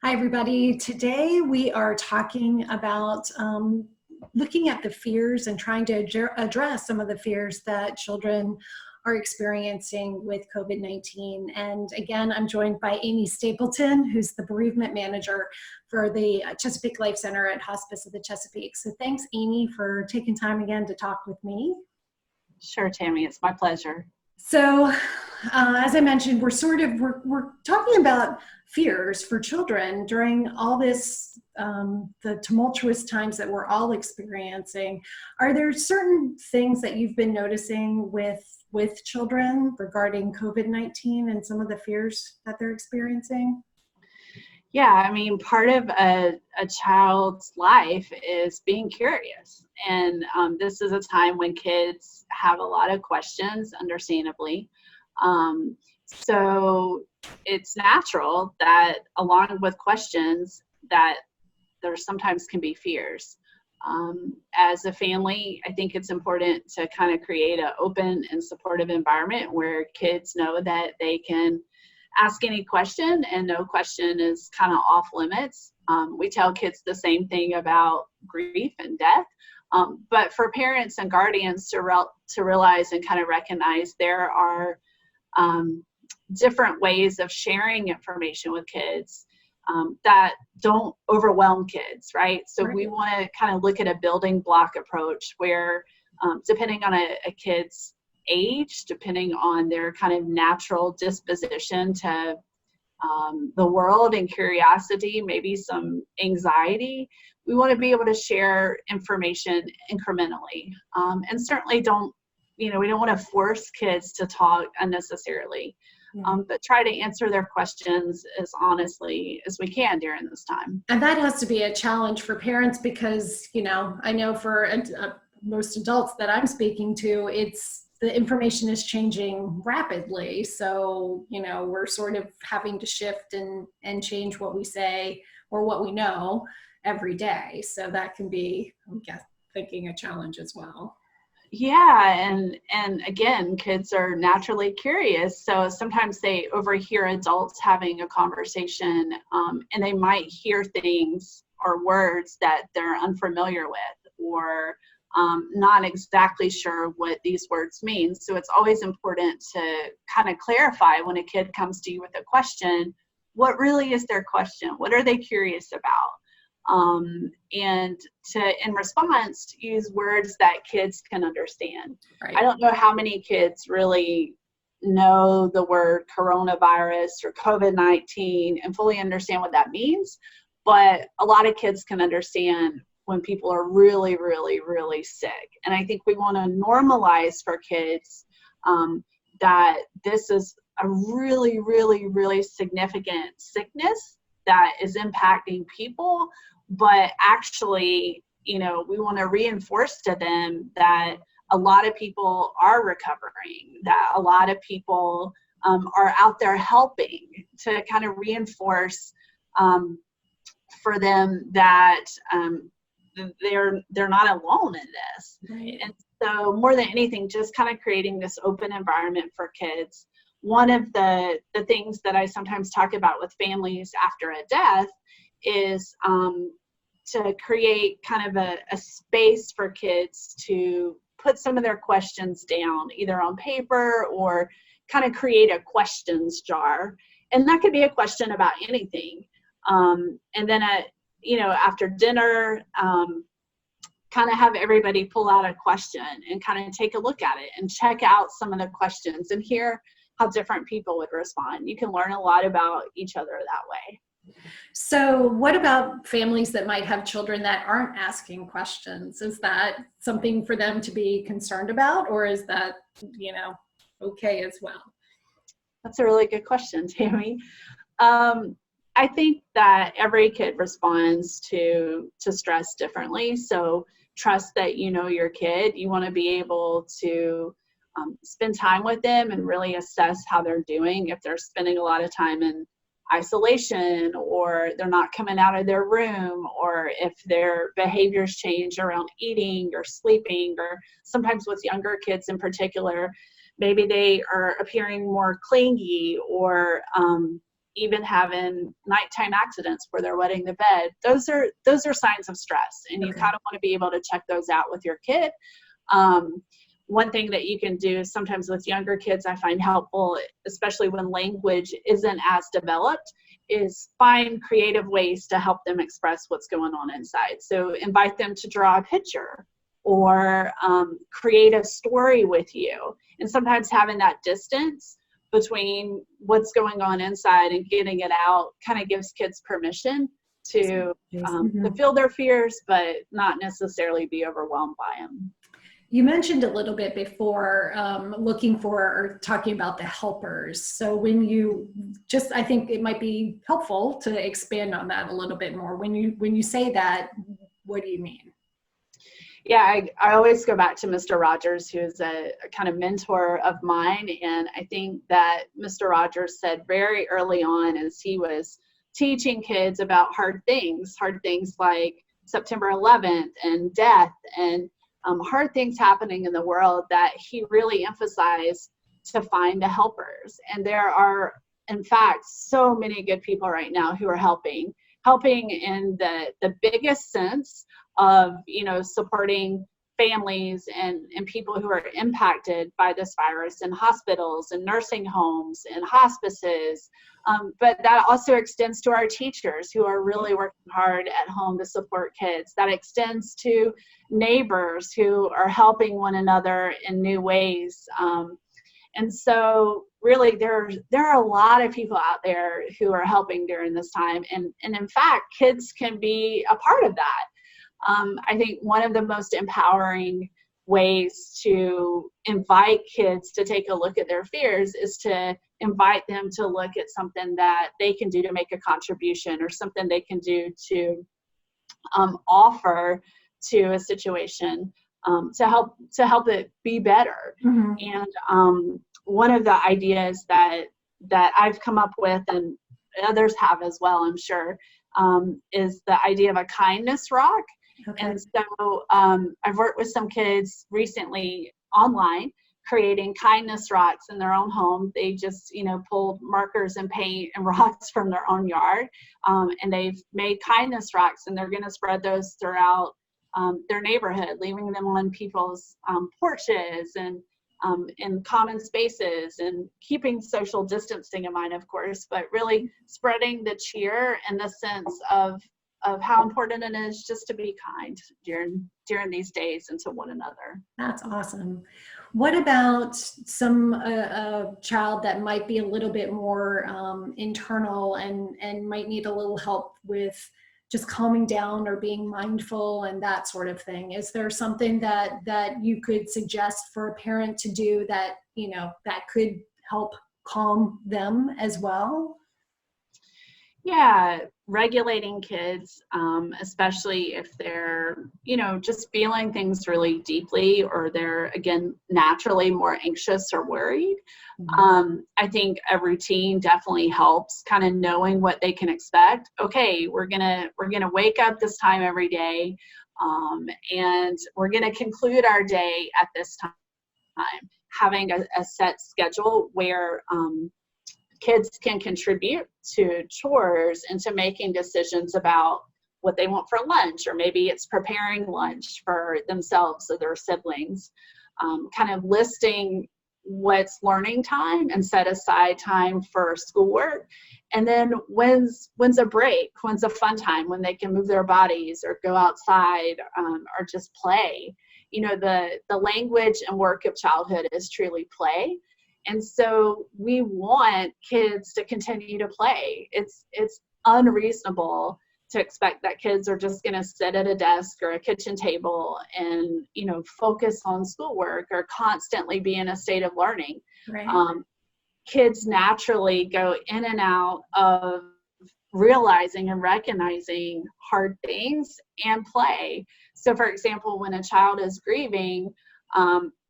Hi, everybody. Today we are talking about looking at the fears and trying to address some of the fears that children are experiencing with COVID-19. And again, I'm joined by Amy Stapleton, who's the Bereavement Manager for the Chesapeake Life Center at Hospice of the Chesapeake. So thanks, Amy, for taking time again to talk with me. Sure, Tammy, it's my pleasure. So, as I mentioned, we're talking about fears for children during all this, the tumultuous times that we're all experiencing. Are there certain things that you've been noticing with children regarding COVID-19 and some of the fears that they're experiencing? Yeah, I mean, part of a child's life is being curious. And this is a time when kids have a lot of questions, understandably. So it's natural that along with questions that there sometimes can be fears. As a family, I think it's important to kind of create an open and supportive environment where kids know that they can ask any question and no question is kind of off limits. We tell kids the same thing about grief and death, but for parents and guardians to realize and kind of recognize there are different ways of sharing information with kids that don't overwhelm kids, right? So we want to kind of look at a building block approach where depending on a kid's age, depending on their kind of natural disposition to the world and curiosity, maybe some anxiety, we want to be able to share information incrementally. And certainly we don't want to force kids to talk unnecessarily, but try to answer their questions as honestly as we can during this time. And that has to be a challenge for parents because, I know for most adults that I'm speaking to, the information is changing rapidly. So, we're sort of having to shift and change what we say or what we know every day. So that can be, I'm thinking, a challenge as well. Yeah, and again, kids are naturally curious. So sometimes they overhear adults having a conversation and they might hear things or words that they're unfamiliar with or not exactly sure what these words mean. So it's always important to kind of clarify when a kid comes to you with a question, what really is their question? What are they curious about? And in response, use words that kids can understand. Right. I don't know how many kids really know the word coronavirus or COVID-19 and fully understand what that means, but a lot of kids can understand when people are really, really, really sick. And I think we want to normalize for kids that this is a really, really, really significant sickness that is impacting people, but actually, we want to reinforce to them that a lot of people are recovering, that a lot of people are out there helping, to kind of reinforce for them that they're not alone in this. Right. And so more than anything, just kind of creating this open environment for kids. One of the things that I sometimes talk about with families after a death is to create kind of a space for kids to put some of their questions down, either on paper or kind of create a questions jar. And that could be a question about anything. And then after dinner, kind of have everybody pull out a question and kind of take a look at it and check out some of the questions and hear how different people would respond. You can learn a lot about each other that way. So what about families that might have children that aren't asking questions? Is that something for them to be concerned about, or is that, okay as well? That's a really good question, Tammy. I think that every kid responds to stress differently. So trust that your kid. You want to be able to spend time with them and really assess how they're doing. If they're spending a lot of time in isolation, or they're not coming out of their room, or if their behaviors change around eating or sleeping, or sometimes with younger kids in particular, maybe they are appearing more clingy or even having nighttime accidents where they're wetting the bed. Those are signs of stress, and you kind of want to be able to check those out with your kid. One thing that you can do sometimes with younger kids I find helpful, especially when language isn't as developed, is find creative ways to help them express what's going on inside. So invite them to draw a picture or create a story with you. And sometimes having that distance between what's going on inside and getting it out kind of gives kids permission to feel their fears, but not necessarily be overwhelmed by them. You mentioned a little bit before looking for or talking about the helpers. So when you I think it might be helpful to expand on that a little bit more. When you say that, what do you mean? Yeah, I always go back to Mr. Rogers, who is a kind of mentor of mine. And I think that Mr. Rogers said very early on, as he was teaching kids about hard things like September 11th and death and hard things happening in the world, that he really emphasized to find the helpers. And there are, in fact, so many good people right now who are helping in the biggest sense of, supporting families and people who are impacted by this virus in hospitals and nursing homes and hospices. But that also extends to our teachers who are really working hard at home to support kids. That extends to neighbors who are helping one another in new ways. And so really there are a lot of people out there who are helping during this time. And in fact, kids can be a part of that. I think one of the most empowering ways to invite kids to take a look at their fears is to invite them to look at something that they can do to make a contribution, or something they can do to offer to a situation to help it be better. And one of the ideas that I've come up with, and others have as well, I'm sure, is the idea of a kindness rock. Okay. And so I've worked with some kids recently online creating kindness rocks in their own home. They just, pulled markers and paint and rocks from their own yard, and they've made kindness rocks, and they're going to spread those throughout their neighborhood, leaving them on people's porches and in common spaces, and keeping social distancing in mind, of course, but really spreading the cheer and the sense of how important it is just to be kind during these days and to one another. That's awesome. What about some child that might be a little bit more internal and might need a little help with just calming down or being mindful and that sort of thing? Is there something that you could suggest for a parent to do that, that could help calm them as well? Yeah, regulating kids, especially if they're, just feeling things really deeply, or they're, again, naturally more anxious or worried. I think a routine definitely helps, kind of knowing what they can expect. Okay, we're gonna wake up this time every day, and we're gonna conclude our day at this time. Having a set schedule where kids can contribute to chores and to making decisions about what they want for lunch, or maybe it's preparing lunch for themselves or their siblings, kind of listing what's learning time and set aside time for schoolwork. And then when's a break, when's a fun time when they can move their bodies or go outside, or just play. The language and work of childhood is truly play. And so we want kids to continue to play. It's unreasonable to expect that kids are just going to sit at a desk or a kitchen table and, focus on schoolwork or constantly be in a state of learning. Right. Kids naturally go in and out of realizing and recognizing hard things and play. So, for example, when a child is grieving,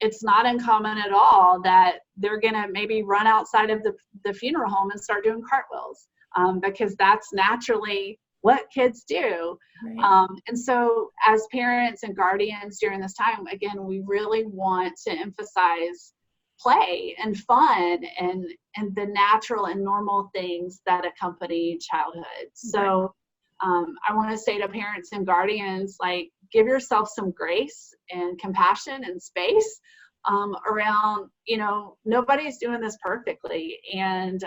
it's not uncommon at all that they're going to maybe run outside of the funeral home and start doing cartwheels, because that's naturally what kids do. Right. And so as parents and guardians during this time, again, we really want to emphasize play and fun and the natural and normal things that accompany childhood. So I want to say to parents and guardians, like, give yourself some grace and compassion and space around, you know, nobody's doing this perfectly. And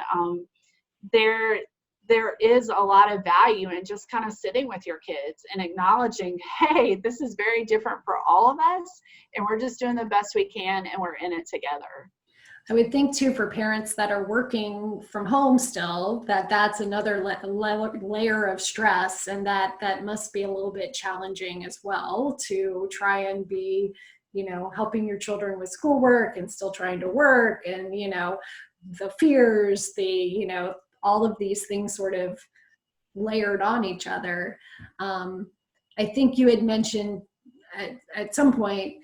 there is a lot of value in just kind of sitting with your kids and acknowledging, hey, this is very different for all of us, and we're just doing the best we can, and we're in it together. I would think too, for parents that are working from home still, that's another layer of stress, and that must be a little bit challenging as well, to try and be, you know, helping your children with schoolwork and still trying to work, and, you know, the fears, you know, all of these things sort of layered on each other. I think you had mentioned at some point,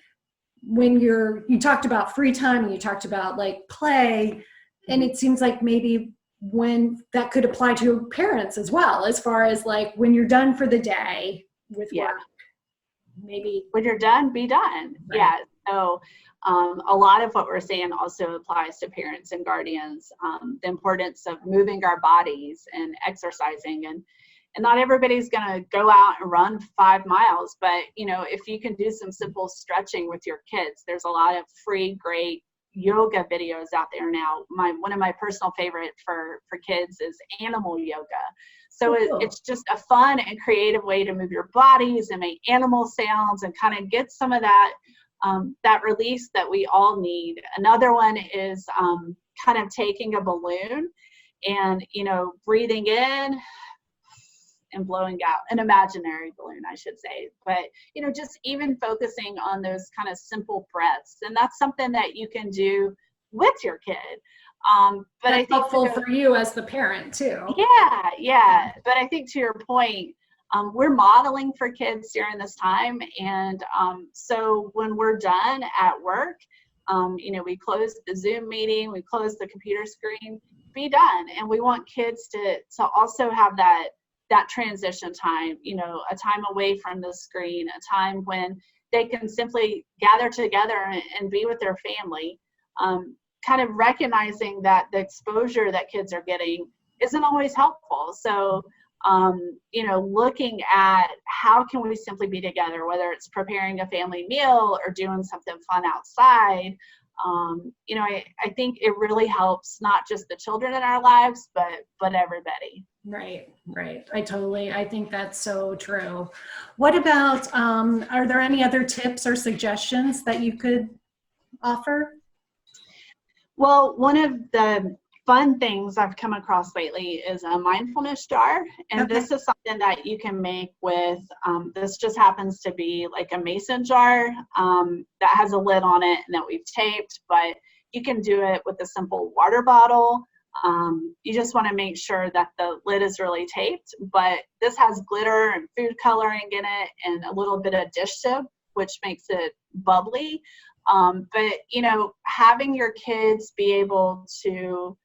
when you talked about free time and you talked about like play, and it seems like maybe when that could apply to parents as well, as far as like when you're done for the day with work, maybe when you're done, be done. Right. Yeah. So a lot of what we're saying also applies to parents and guardians, the importance of moving our bodies and exercising, and not everybody's going to go out and run 5 miles, but, you know, if you can do some simple stretching with your kids, there's a lot of free, great yoga videos out there now. One of my personal favorite for kids is animal yoga. So it's just a fun and creative way to move your bodies and make animal sounds and kind of get some of that that release that we all need. Another one is kind of taking a balloon and, you know, breathing in and blowing out, an imaginary balloon, I should say. But, you know, just even focusing on those kind of simple breaths. And that's something that you can do with your kid. But that's I think helpful for you as the parent too. Yeah. But I think to your point, we're modeling for kids during this time. And so when we're done at work, you know, we close the Zoom meeting, we close the computer screen, be done. And we want kids to also have that transition time, you know, a time away from the screen, a time when they can simply gather together and be with their family, kind of recognizing that the exposure that kids are getting isn't always helpful. So, you know, looking at how can we simply be together, whether it's preparing a family meal or doing something fun outside. You know, I think it really helps not just the children in our lives, but everybody. Right. I think that's so true. What about, are there any other tips or suggestions that you could offer? Well, one of the fun things I've come across lately is a mindfulness jar. And this is something that you can make with, this just happens to be like a mason jar that has a lid on it and that we've taped, but you can do it with a simple water bottle. You just want to make sure that the lid is really taped, but this has glitter and food coloring in it and a little bit of dish soap, which makes it bubbly. But, you know, having your kids be able to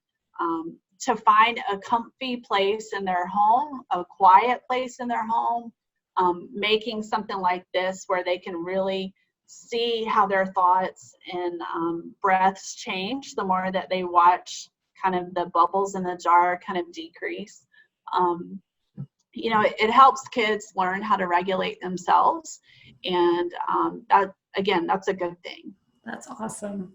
find a comfy place in their home, a quiet place in their home, making something like this where they can really see how their thoughts and breaths change the more that they watch kind of the bubbles in the jar kind of decrease. You know, it helps kids learn how to regulate themselves. And that, again, that's a good thing. That's awesome.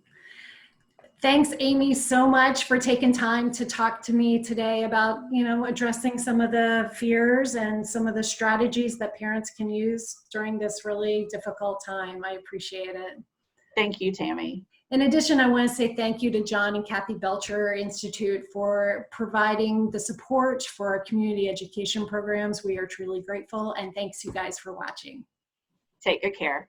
Thanks, Amy, so much for taking time to talk to me today about, you know, addressing some of the fears and some of the strategies that parents can use during this really difficult time. I appreciate it. Thank you, Tammy. In addition, I want to say thank you to John and Cathy Belcher Institute for providing the support for our community education programs. We are truly grateful, and thanks you guys for watching. Take good care.